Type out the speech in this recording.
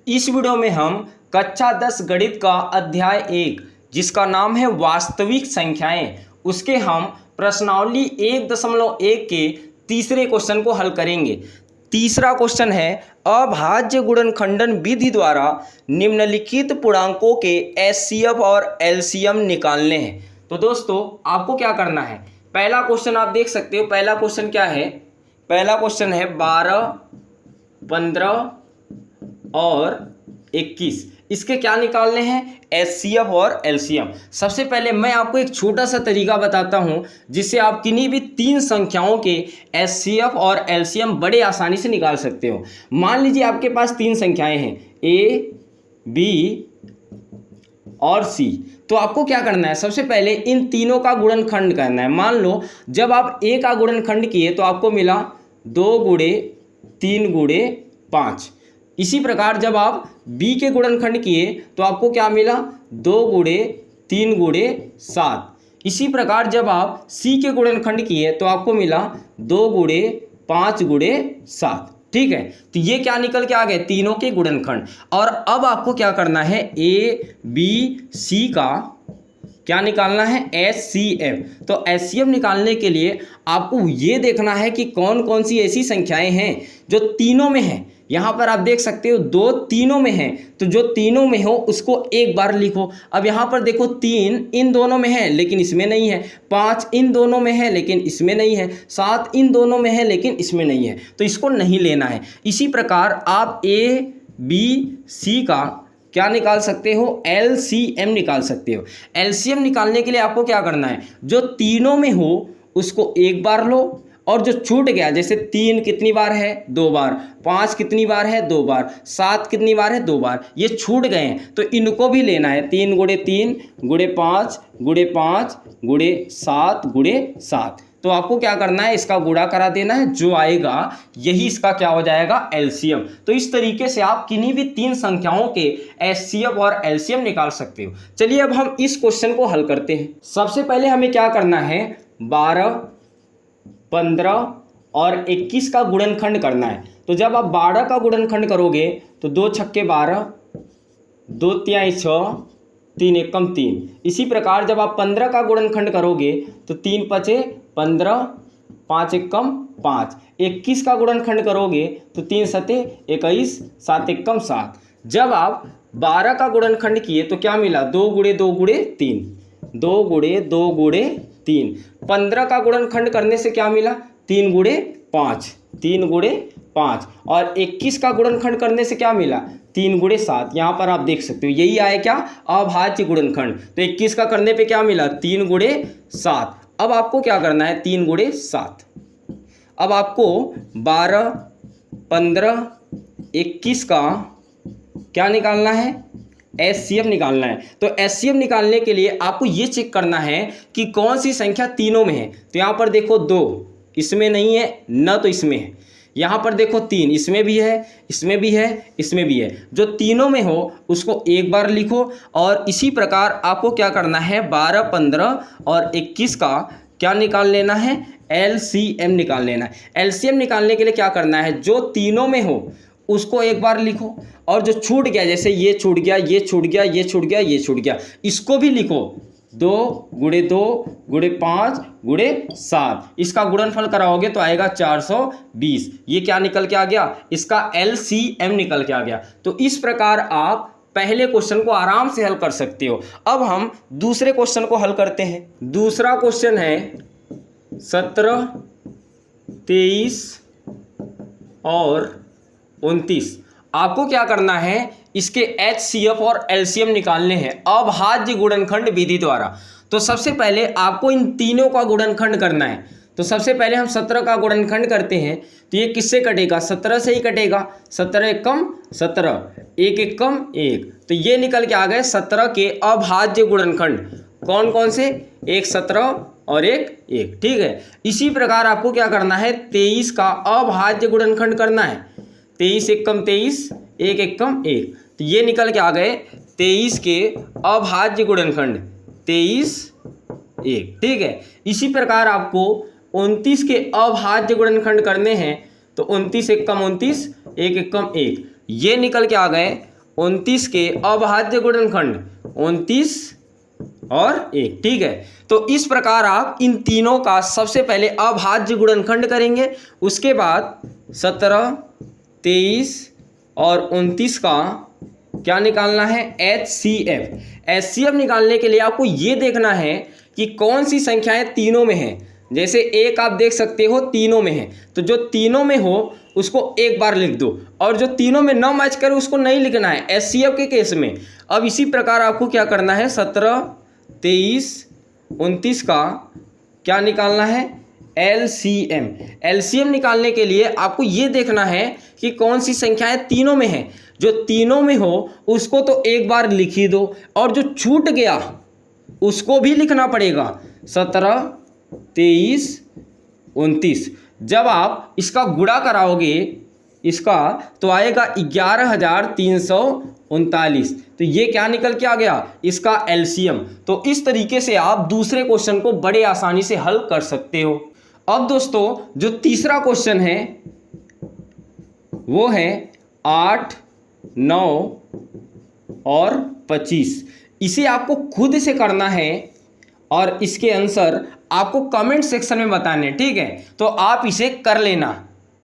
इस वीडियो में हम कक्षा 10 गणित का अध्याय 1 जिसका नाम है वास्तविक संख्याएं, उसके हम प्रश्नावली 1.1 के तीसरे क्वेश्चन को हल करेंगे। तीसरा क्वेश्चन है अभाज्य गुणनखंडन विधि द्वारा निम्नलिखित पूर्णांकों के एचसीएफ और एलसीएम निकालने हैं। तो दोस्तों आपको क्या करना है, पहला क्वेश्चन आप देख सकते हो। पहला क्वेश्चन क्या है, पहला क्वेश्चन है 12, 15 और 21, इसके क्या निकालने हैं, एचसीएफ और एलसीएम। सबसे पहले मैं आपको एक छोटा सा तरीका बताता हूं जिससे आप किन्हीं भी तीन संख्याओं के एचसीएफ और एलसीएम बड़े आसानी से निकाल सकते हो। मान लीजिए आपके पास तीन संख्याएं हैं ए, बी और सी। तो आपको क्या करना है, सबसे पहले इन तीनों का गुणनखंड करना है। मान लो जब आप ए का गुणनखंड किए तो आपको मिला 2 गुणे 3 गुणे 5। इसी प्रकार जब आप बी के गुणनखंड किए तो आपको क्या मिला, 2 गुणे 3 गुणे 7। इसी प्रकार जब आप सी के गुणनखंड किए तो आपको मिला 2 गुणे 5 गुणे 7। ठीक है, तो ये क्या निकल के आ गए, तीनों के गुणनखंड। और अब आपको क्या करना है, ए बी सी का क्या निकालना है, एचसीएफ। तो एचसीएफ निकालने के लिए आपको ये देखना है कि कौन कौन सी ऐसी संख्याएं हैं जो तीनों में हैं। यहाँ पर आप देख सकते हो 2 तीनों में हैं, तो जो तीनों में हो उसको एक बार लिखो। अब यहाँ पर देखो 3 इन दोनों में है लेकिन इसमें नहीं है, 5 इन दोनों में है लेकिन इसमें नहीं है, 7 इन दोनों में है लेकिन इसमें नहीं है, तो इसको नहीं लेना है। इसी प्रकार आप ए बी सी का क्या निकाल सकते हो, एलसीएम निकाल सकते हो। एलसीएम निकालने के लिए आपको क्या करना है, जो तीनों में हो उसको एक बार लो, और जो छूट गया, जैसे 3 कितनी बार है, 2 बार, 5 कितनी बार है, 2 बार, 7 कितनी बार है, 2 बार, ये छूट गए हैं तो इनको भी लेना है। 3 गुणे 3 गुणे 5 गुणे 5 गुणे 7 गुणे 7। तो आपको क्या करना है, इसका गुणा करा देना है, जो आएगा यही इसका क्या हो जाएगा, एलसीएम। तो इस तरीके से आप किन्हीं भी तीन संख्याओं के एचसीएफ और एलसीएम निकाल सकते हो। चलिए अब हम इस क्वेश्चन को हल करते हैं। सबसे पहले हमें क्या करना है, 12, 15 और 21 का गुणनखंड करना है। तो जब आप 12 का गुणनखंड करोगे तो 2 छक्के 12, 2 तिहाई 6, 3 एकम 3। इसी प्रकार जब आप 15 का गुणनखंड करोगे तो 3 पचे 15, 5 एकम 5। 21 का गुणनखंड करोगे तो 3 सते 21, 7 एकम 7। जब आप 12 का गुणनखंड किए तो क्या मिला, 2 गुणे 2 गुणे 3, 2 गुणे 2 गुणे 3। 15 का गुणनखंड करने से क्या मिला, 3 गुणे 5, 3 गुणे 5। और 21 का गुणनखंड करने से क्या मिला, 3 गुणे 7। यहाँ पर आप देख सकते हो यही आए क्या, अभाज्य गुणनखंड। तो 21 का करने पे क्या मिला, 3 गुणे 7। अब आपको क्या करना है, 3 गुणे 7। अब आपको 12, 15, 21 का क्या निकालना है, एचसीएफ निकालना है। तो एचसीएफ निकालने के लिए आपको ये चेक करना है कि कौन सी संख्या तीनों में है। तो यहाँ पर देखो 2 इसमें नहीं है, न तो इसमें है। यहाँ पर देखो 3 इसमें भी है, इसमें भी है, इसमें भी है। जो तीनों में हो उसको एक बार लिखो। और इसी प्रकार आपको क्या करना है, 12, 15 और 21 का क्या निकाल लेना है, एलसीएम निकाल लेना है। एलसीएम निकालने के लिए क्या करना है, जो तीनों में हो उसको एक बार लिखो, और जो छूट गया, जैसे ये छूट गया, ये छूट गया, ये छूट गया, ये छूट गया, इसको भी लिखो। 2 गुणे 2 गुणे 5 गुणे 7। इसका गुणनफल कराओगे तो आएगा 420। ये क्या निकल के आ गया, इसका एलसीएम निकल के आ गया। तो इस प्रकार आप पहले क्वेश्चन को आराम से हल कर सकते हो। अब हम दूसरे क्वेश्चन को हल करते हैं। दूसरा क्वेश्चन है 17, 23 और 29। आपको क्या करना है, इसके एचसीएफ और एलसीएम निकालने हैं अभाज्य गुणनखंड विधि द्वारा। तो सबसे पहले आपको इन तीनों का गुणनखंड करना है। तो सबसे पहले हम 17 का गुणनखंड करते हैं। तो ये किससे कटेगा, 17 से ही कटेगा। 17 एकम 17, 1 एकम 1। तो ये निकल के आ गए 17 के अभाज्य गुणनखंड। कौन कौन से, एक 17 और एक 1। ठीक है, इसी प्रकार आपको क्या करना है, 23 का अभाज्य गुणनखंड करना है। 23 एकम 23, 1 एकम 1। तो ये निकल के आ गए 23 के अभाज्य गुणनखंड, 23, 1। ठीक है, इसी प्रकार आपको 29 के अभाज्य गुणनखंड करने हैं। तो 29 एकम 29, 1 एकम 1, ये निकल के आ गए 29 के अभाज्य गुणनखंड 29 और 1, ठीक है। तो इस प्रकार आप इन तीनों का सबसे पहले अभाज्य गुणनखंड करेंगे, उसके बाद 17, 23 और 29 का क्या निकालना है, HCF। HCF निकालने के लिए आपको ये देखना है कि कौन सी संख्याएं तीनों में हैं। जैसे एक आप देख सकते हो तीनों में है, तो जो तीनों में हो उसको एक बार लिख दो, और जो तीनों में न मैच करे उसको नहीं लिखना है HCF के केस में। अब इसी प्रकार आपको क्या करना है, 17, 23, 29 का क्या निकालना है, LCM। LCM निकालने के लिए आपको ये देखना है कि कौन सी संख्याएं तीनों में है। जो तीनों में हो उसको तो एक बार लिख ही दो, और जो छूट गया उसको भी लिखना पड़ेगा, 17, 23, 29। जब आप इसका गुणा कराओगे इसका तो आएगा 11,339। तो ये क्या निकल के आ गया, इसका LCM। तो इस तरीके से आप दूसरे क्वेश्चन को बड़े आसानी से हल कर सकते हो। अब दोस्तों जो तीसरा क्वेश्चन है वो है 8, 9 और 25। इसे आपको खुद से करना है और इसके आंसर आपको कमेंट सेक्शन में बताने, ठीक है। तो आप इसे कर लेना।